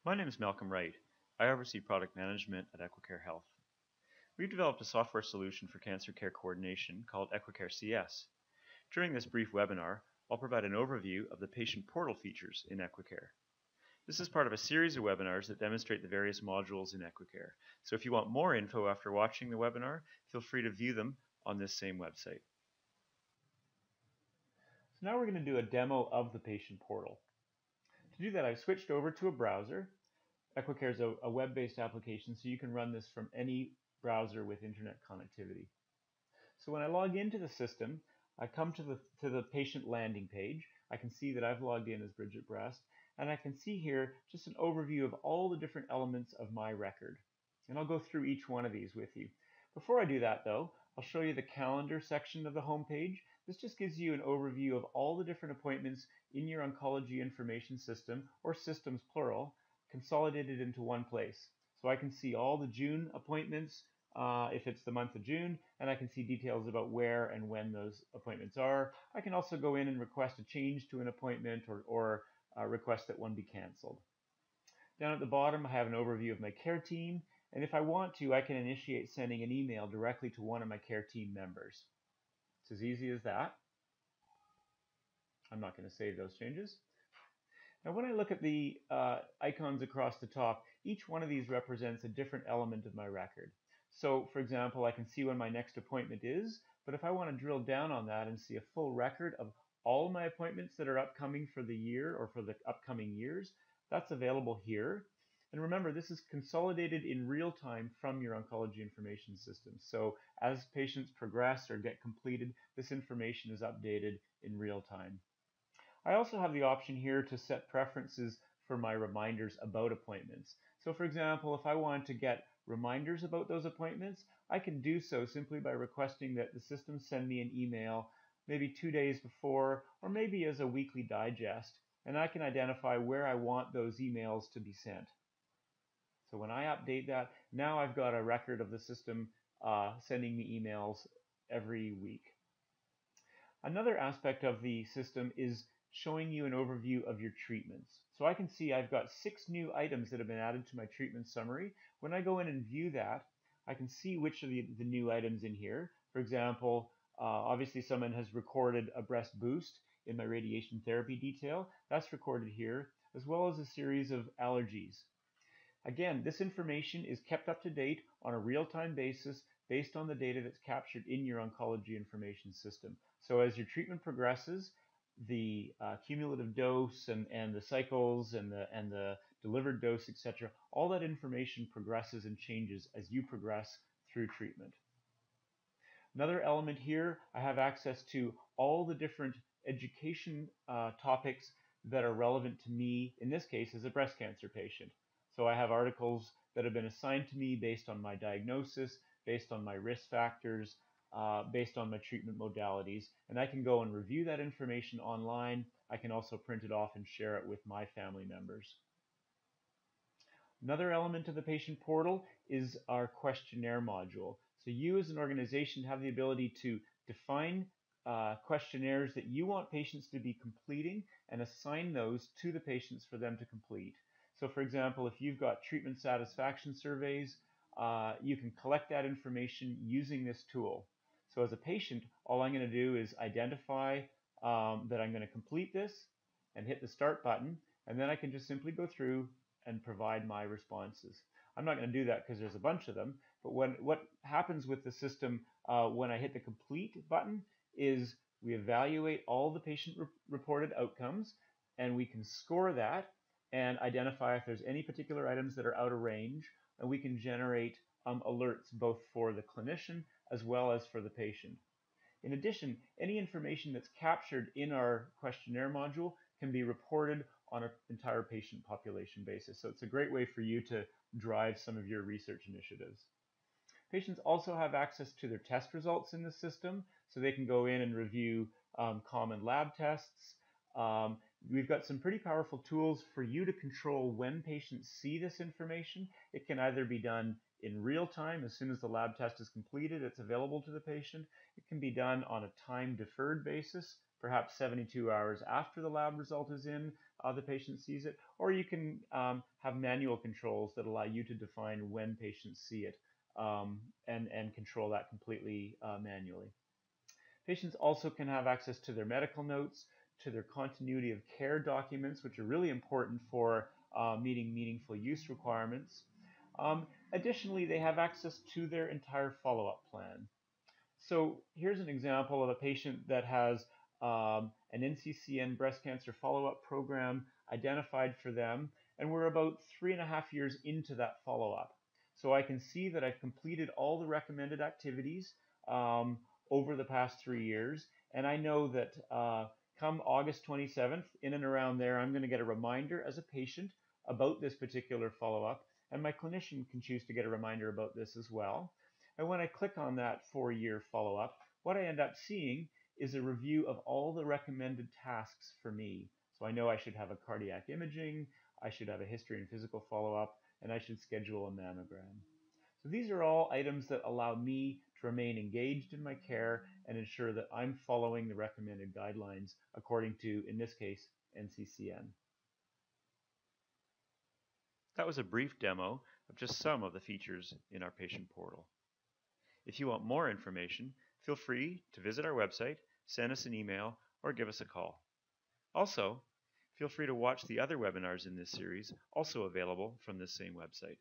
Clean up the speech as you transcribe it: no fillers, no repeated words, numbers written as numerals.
My name is Malcolm Wright. I oversee product management at Equicare Health. We've developed a software solution for cancer care coordination called Equicare CS. During this brief webinar, I'll provide an overview of the patient portal features in Equicare. This is part of a series of webinars that demonstrate the various modules in Equicare. So if you want more info after watching the webinar, feel free to view them on this same website. So now we're going to do a demo of the patient portal. To do that, I've switched over to a browser. Equicare is a web-based application, so you can run this from any browser with internet connectivity. So when I log into the system, I come to the patient landing page. I can see that I've logged in as Bridget Breast, and I can see here just an overview of all the different elements of my record. And I'll go through each one of these with you. Before I do that, though, I'll show you the calendar section of the home page. This just gives you an overview of all the different appointments in your oncology information system, or systems plural, consolidated into one place. So I can see all the June appointments if it's the month of June, and I can see details about where and when those appointments are. I can also go in and request a change to an appointment or request that one be canceled. Down at the bottom, I have an overview of my care team, and if I want to, I can initiate sending an email directly to one of my care team members. It's as easy as that. I'm not going to save those changes. Now, when I look at the icons across the top, each one of these represents a different element of my record. So, for example, I can see when my next appointment is, but if I want to drill down on that and see a full record of all my appointments that are upcoming for the year or for the upcoming years, that's available here. And remember, this is consolidated in real time from your oncology information system. So as patients progress or get completed, this information is updated in real time. I also have the option here to set preferences for my reminders about appointments. So for example, if I want to get reminders about those appointments, I can do so simply by requesting that the system send me an email maybe 2 days before, or maybe as a weekly digest, and I can identify where I want those emails to be sent. So when I update that, now I've got a record of the system sending me emails every week. Another aspect of the system is showing you an overview of your treatments. So I can see I've got 6 new items that have been added to my treatment summary. When I go in and view that, I can see which of the new items in here. For example, obviously someone has recorded a breast boost in my radiation therapy detail. That's recorded here, as well as a series of allergies. Again, this information is kept up to date on a real-time basis based on the data that's captured in your oncology information system. So as your treatment progresses, the cumulative dose and the cycles and the delivered dose, etc., all that information progresses and changes as you progress through treatment. Another element here, I have access to all the different education topics that are relevant to me, in this case, as a breast cancer patient. So I have articles that have been assigned to me based on my diagnosis, based on my risk factors, based on my treatment modalities, and I can go and review that information online. I can also print it off and share it with my family members. Another element of the patient portal is our questionnaire module. So you as an organization have the ability to define questionnaires that you want patients to be completing and assign those to the patients for them to complete. So for example, if you've got treatment satisfaction surveys, you can collect that information using this tool. So as a patient, all I'm going to do is identify that I'm going to complete this and hit the start button, and then I can just simply go through and provide my responses. I'm not going to do that because there's a bunch of them, but what happens with the system when I hit the complete button is we evaluate all the patient-reported outcomes, and we can score that and identify if there's any particular items that are out of range, and we can generate alerts both for the clinician as well as for the patient. In addition, any information that's captured in our questionnaire module can be reported on an entire patient population basis. So it's a great way for you to drive some of your research initiatives. Patients also have access to their test results in the system, so they can go in and review common lab tests. We've got some pretty powerful tools for you to control when patients see this information. It can either be done in real time. As soon as the lab test is completed, it's available to the patient. It can be done on a time deferred basis, perhaps 72 hours after the lab result is in. the patient sees it, or you can have manual controls that allow you to define when patients see it and control that completely manually. Patients also can have access to their medical notes, to their continuity of care documents, which are really important for meeting meaningful use requirements. Additionally, they have access to their entire follow-up plan. So here's an example of a patient that has an NCCN breast cancer follow-up program identified for them, and we're about 3.5 years into that follow-up. So I can see that I've completed all the recommended activities over the past 3 years, and I know that come August 27th, in and around there, I'm going to get a reminder as a patient about this particular follow-up, and my clinician can choose to get a reminder about this as well. And when I click on that 4-year follow-up, what I end up seeing is a review of all the recommended tasks for me. So I know I should have a cardiac imaging, I should have a history and physical follow-up, and I should schedule a mammogram. So these are all items that allow me to remain engaged in my care and ensure that I'm following the recommended guidelines according to, in this case, NCCN. That was a brief demo of just some of the features in our patient portal. If you want more information, feel free to visit our website, send us an email, or give us a call. Also, feel free to watch the other webinars in this series, also available from this same website.